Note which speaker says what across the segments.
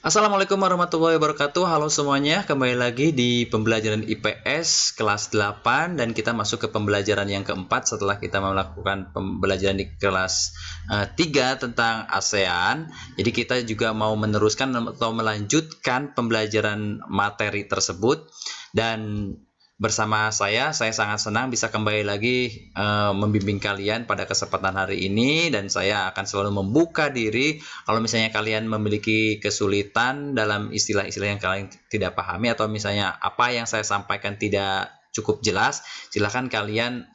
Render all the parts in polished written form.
Speaker 1: Assalamualaikum warahmatullahi wabarakatuh. Halo semuanya, kembali lagi di pembelajaran IPS kelas 8 dan kita masuk ke pembelajaran yang keempat setelah kita melakukan pembelajaran di kelas 3 tentang ASEAN. Jadi kita juga mau meneruskan atau melanjutkan pembelajaran materi tersebut dan bersama saya sangat senang bisa kembali lagi membimbing kalian pada kesempatan hari ini, dan saya akan selalu membuka diri kalau misalnya kalian memiliki kesulitan dalam istilah-istilah yang kalian tidak pahami, atau misalnya apa yang saya sampaikan tidak cukup jelas, silahkan kalian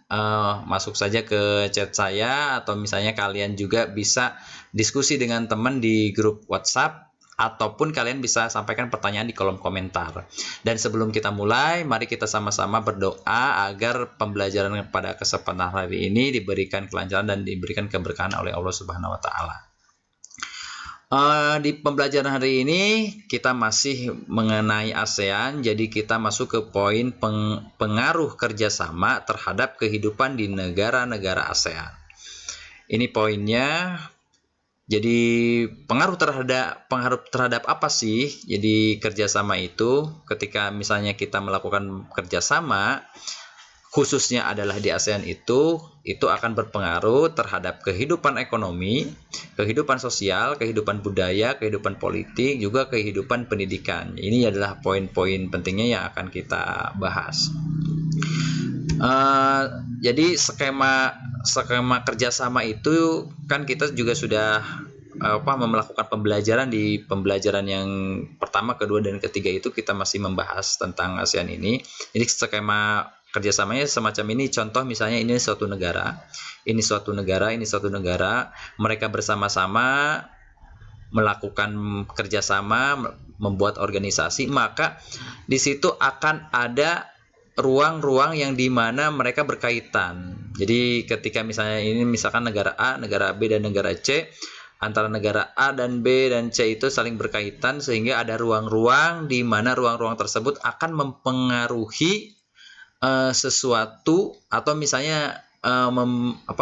Speaker 1: masuk saja ke chat saya, atau misalnya kalian juga bisa diskusi dengan teman di grup WhatsApp, ataupun kalian bisa sampaikan pertanyaan di kolom komentar. Dan sebelum kita mulai, mari kita sama-sama berdoa agar pembelajaran pada kesempatan hari ini diberikan kelancaran dan diberikan keberkahan oleh Allah Subhanahu wa Ta'ala. Di pembelajaran hari ini kita masih mengenai ASEAN, jadi kita masuk ke poin pengaruh kerjasama terhadap kehidupan di negara-negara ASEAN. Ini poinnya. Jadi pengaruh terhadap apa sih? Jadi kerjasama itu, ketika misalnya kita melakukan kerjasama, khususnya adalah di ASEAN itu akan berpengaruh terhadap kehidupan ekonomi, kehidupan sosial, kehidupan budaya, kehidupan politik, juga kehidupan pendidikan. Ini adalah poin-poin pentingnya yang akan kita bahas. Jadi skema kerjasama itu kan kita juga sudah melakukan pembelajaran di pembelajaran yang pertama, kedua, dan ketiga itu kita masih membahas tentang ASEAN ini. Jadi skema kerjasamanya semacam ini. Contoh misalnya ini suatu negara, ini suatu negara, mereka bersama-sama melakukan kerjasama, membuat organisasi, maka di situ akan ada ruang-ruang yang dimana mereka berkaitan. Jadi ketika misalnya ini misalkan negara A, negara B, dan negara C, antara negara A dan B dan C itu saling berkaitan, sehingga ada ruang-ruang di mana ruang-ruang tersebut akan mempengaruhi sesuatu, atau misalnya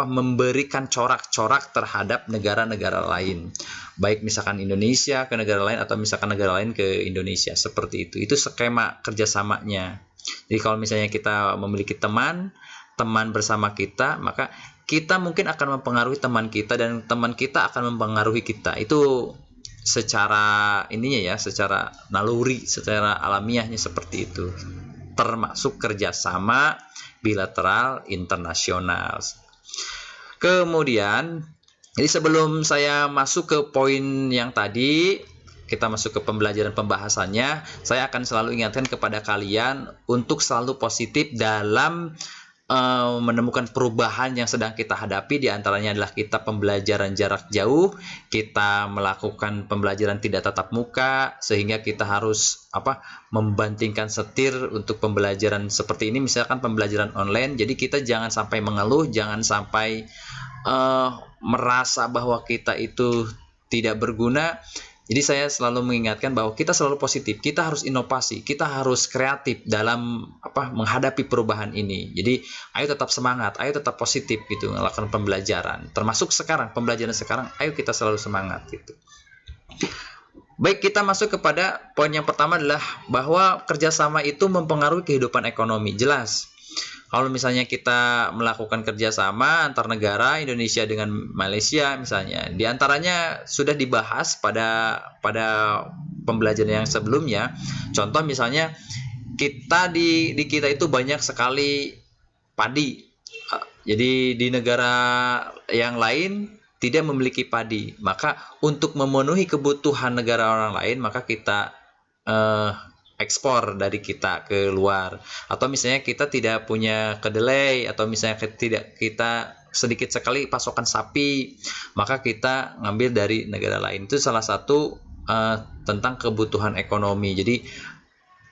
Speaker 1: memberikan corak-corak terhadap negara-negara lain, baik misalkan Indonesia ke negara lain atau misalkan negara lain ke Indonesia, seperti itu skema kerjasamanya. Jadi kalau misalnya kita memiliki teman bersama kita, maka kita mungkin akan mempengaruhi teman kita, dan teman kita akan mempengaruhi kita. Itu secara secara naluri, secara alamiahnya seperti itu, termasuk kerjasama bilateral internasional. Kemudian, jadi sebelum saya masuk ke poin yang tadi, kita masuk ke pembelajaran pembahasannya, saya akan selalu ingatkan kepada kalian untuk selalu positif dalam menemukan perubahan yang sedang kita hadapi. Di antaranya adalah kita pembelajaran jarak jauh, kita melakukan pembelajaran tidak tatap muka, sehingga kita harus membantingkan setir untuk pembelajaran seperti ini, misalkan pembelajaran online. Jadi kita jangan sampai mengeluh, jangan sampai merasa bahwa kita itu tidak berguna. Jadi saya selalu mengingatkan bahwa kita selalu positif, kita harus inovasi, kita harus kreatif dalam menghadapi perubahan ini. Jadi ayo tetap semangat, ayo tetap positif gitu melakukan pembelajaran. Termasuk sekarang, pembelajaran sekarang, ayo kita selalu semangat gitu. Baik, kita masuk kepada poin yang pertama, adalah bahwa kerjasama itu mempengaruhi kehidupan ekonomi. Jelas. Kalau misalnya kita melakukan kerjasama antar negara, Indonesia dengan Malaysia misalnya, diantaranya sudah dibahas pada pembelajaran yang sebelumnya. Contoh misalnya kita di kita itu banyak sekali padi. Jadi di negara yang lain tidak memiliki padi, maka untuk memenuhi kebutuhan negara orang lain, maka kita ekspor dari kita ke luar. Atau misalnya kita tidak punya kedelai, atau misalnya kita sedikit sekali pasokan sapi, maka kita ngambil dari negara lain. Itu salah satu tentang kebutuhan ekonomi. Jadi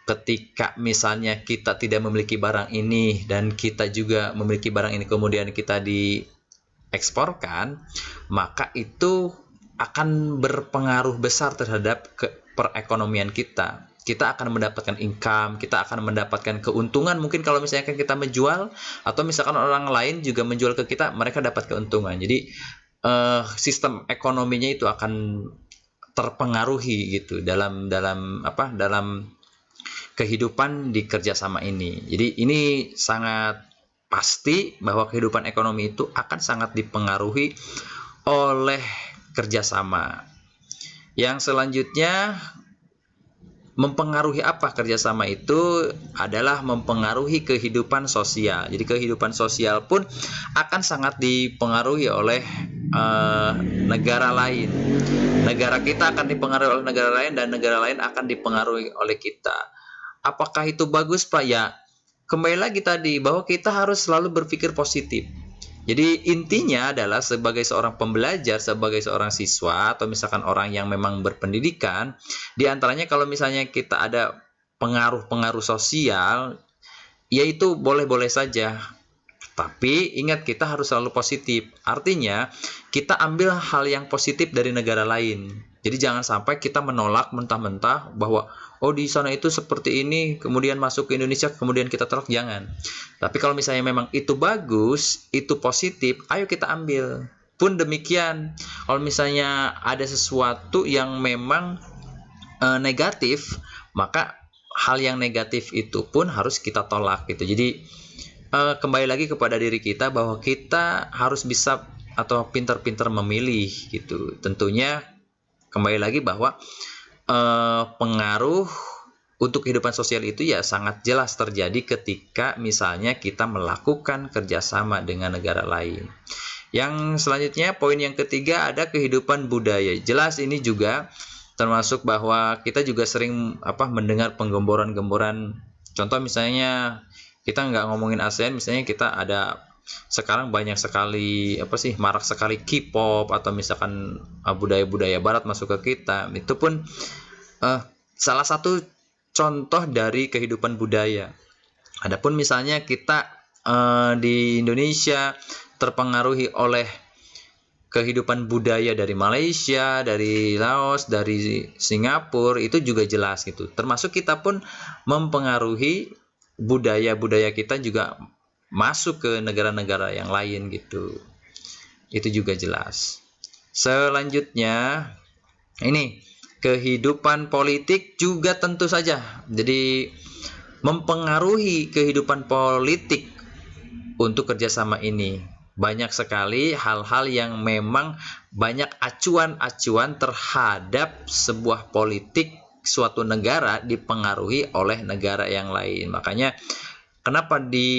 Speaker 1: ketika misalnya kita tidak memiliki barang ini dan kita juga memiliki barang ini, kemudian kita dieksporkan, maka itu akan berpengaruh besar terhadap perekonomian kita. Kita akan mendapatkan income, kita akan mendapatkan keuntungan. Mungkin kalau misalnya kita menjual, atau misalkan orang lain juga menjual ke kita, mereka dapat keuntungan. Jadi sistem ekonominya itu akan terpengaruhi gitu dalam kehidupan di kerjasama ini. Jadi ini sangat pasti bahwa kehidupan ekonomi itu akan sangat dipengaruhi oleh kerjasama. Yang selanjutnya, mempengaruhi apa kerjasama itu adalah mempengaruhi kehidupan sosial. Jadi kehidupan sosial pun akan sangat dipengaruhi oleh negara lain. Negara kita akan dipengaruhi oleh negara lain dan negara lain akan dipengaruhi oleh kita. Apakah itu bagus, Pak? Ya, kembali lagi tadi bahwa kita harus selalu berpikir positif. Jadi intinya adalah sebagai seorang pembelajar, sebagai seorang siswa, atau misalkan orang yang memang berpendidikan, diantaranya kalau misalnya kita ada pengaruh-pengaruh sosial, yaitu boleh-boleh saja. Tapi ingat, kita harus selalu positif. Artinya, kita ambil hal yang positif dari negara lain. Jadi jangan sampai kita menolak mentah-mentah bahwa di sana itu seperti ini, kemudian masuk ke Indonesia, kemudian kita tolak, jangan. Tapi kalau misalnya memang itu bagus, itu positif, ayo kita ambil. Pun demikian, kalau misalnya ada sesuatu yang memang negatif, maka hal yang negatif itu pun harus kita tolak gitu. Jadi kembali lagi kepada diri kita bahwa kita harus bisa atau pintar-pintar memilih gitu. Tentunya kembali lagi bahwa pengaruh untuk kehidupan sosial itu ya sangat jelas terjadi ketika misalnya kita melakukan kerjasama dengan negara lain. Yang selanjutnya, poin yang ketiga, ada kehidupan budaya. Jelas ini juga termasuk bahwa kita juga sering mendengar penggemboran-gemboran. Contoh misalnya kita nggak ngomongin ASEAN, misalnya kita ada sekarang banyak sekali marak sekali K-pop atau misalkan budaya-budaya barat masuk ke kita. Itu pun salah satu contoh dari kehidupan budaya. Adapun misalnya kita di Indonesia terpengaruhi oleh kehidupan budaya dari Malaysia, dari Laos, dari Singapura, itu juga jelas gitu. Termasuk kita pun mempengaruhi budaya-budaya kita juga masuk ke negara-negara yang lain gitu. Itu juga jelas. Selanjutnya, ini kehidupan politik juga tentu saja. Jadi mempengaruhi kehidupan politik untuk kerjasama ini. Banyak sekali hal-hal yang memang banyak acuan-acuan terhadap sebuah politik suatu negara dipengaruhi oleh negara yang lain. Makanya kenapa di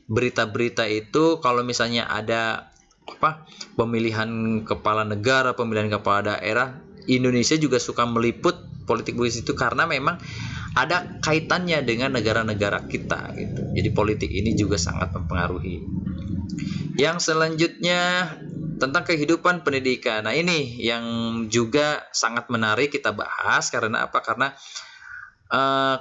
Speaker 1: berita-berita itu kalau misalnya ada pemilihan kepala negara, pemilihan kepala daerah, Indonesia juga suka meliput politik itu karena memang ada kaitannya dengan negara-negara kita gitu. Jadi politik ini juga sangat mempengaruhi. Yang selanjutnya tentang kehidupan pendidikan. Nah, ini yang juga sangat menarik kita bahas karena apa? Karena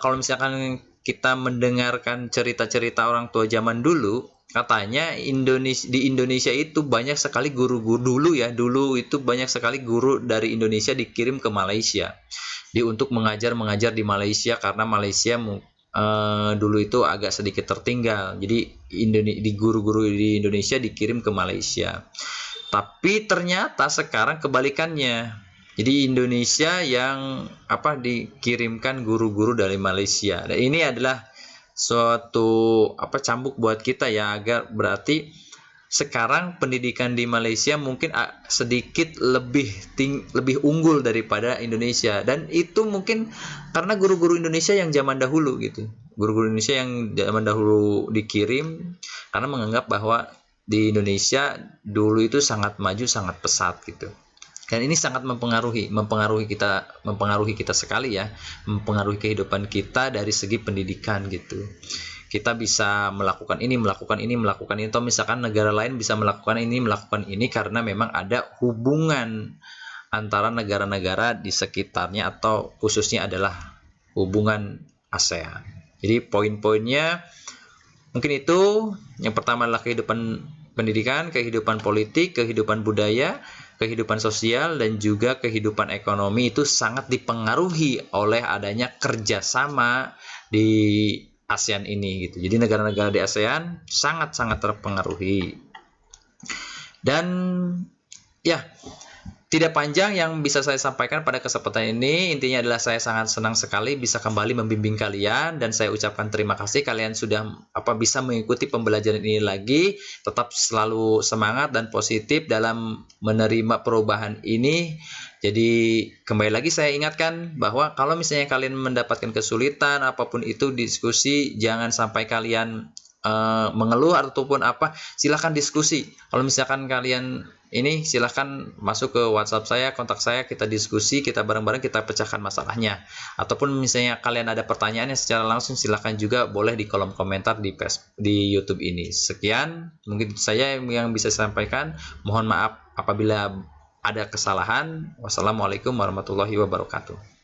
Speaker 1: kalau misalkan kita mendengarkan cerita-cerita orang tua zaman dulu, katanya di Indonesia itu banyak sekali guru-guru dulu itu banyak sekali guru dari Indonesia dikirim ke Malaysia untuk mengajar di Malaysia karena Malaysia dulu itu agak sedikit tertinggal. Jadi di guru-guru di Indonesia dikirim ke Malaysia. Tapi ternyata sekarang kebalikannya. Jadi Indonesia yang dikirimkan guru-guru dari Malaysia. Dan ini adalah suatu cambuk buat kita ya, agar berarti sekarang pendidikan di Malaysia mungkin sedikit lebih unggul daripada Indonesia. Dan itu mungkin karena guru-guru Indonesia yang zaman dahulu gitu. Guru-guru Indonesia yang zaman dahulu dikirim karena menganggap bahwa di Indonesia dulu itu sangat maju, sangat pesat gitu. Dan ini sangat mempengaruhi kita sekali ya, mempengaruhi kehidupan kita dari segi pendidikan gitu. Kita bisa melakukan ini, atau misalkan negara lain bisa melakukan ini karena memang ada hubungan antara negara-negara di sekitarnya atau khususnya adalah hubungan ASEAN. Jadi poin-poinnya mungkin itu. Yang pertama adalah kehidupan pendidikan, kehidupan politik, kehidupan budaya, kehidupan sosial, dan juga kehidupan ekonomi itu sangat dipengaruhi oleh adanya kerjasama di ASEAN ini gitu. Jadi negara-negara di ASEAN sangat-sangat terpengaruhi. Dan ya, Tidak panjang yang bisa saya sampaikan pada kesempatan ini. Intinya adalah saya sangat senang sekali bisa kembali membimbing kalian, dan saya ucapkan terima kasih kalian sudah bisa mengikuti pembelajaran ini lagi. Tetap selalu semangat dan positif dalam menerima perubahan ini. Jadi kembali lagi saya ingatkan bahwa kalau misalnya kalian mendapatkan kesulitan apapun itu diskusi, jangan sampai kalian mengeluh ataupun silahkan diskusi. Kalau misalkan kalian ini, silahkan masuk ke WhatsApp saya, kontak saya, kita diskusi, kita bareng-bareng kita pecahkan masalahnya. Ataupun misalnya kalian ada pertanyaannya secara langsung, silahkan juga boleh di kolom komentar di YouTube ini. Sekian mungkin saya yang bisa saya sampaikan. Mohon maaf apabila ada kesalahan. Wassalamualaikum warahmatullahi wabarakatuh.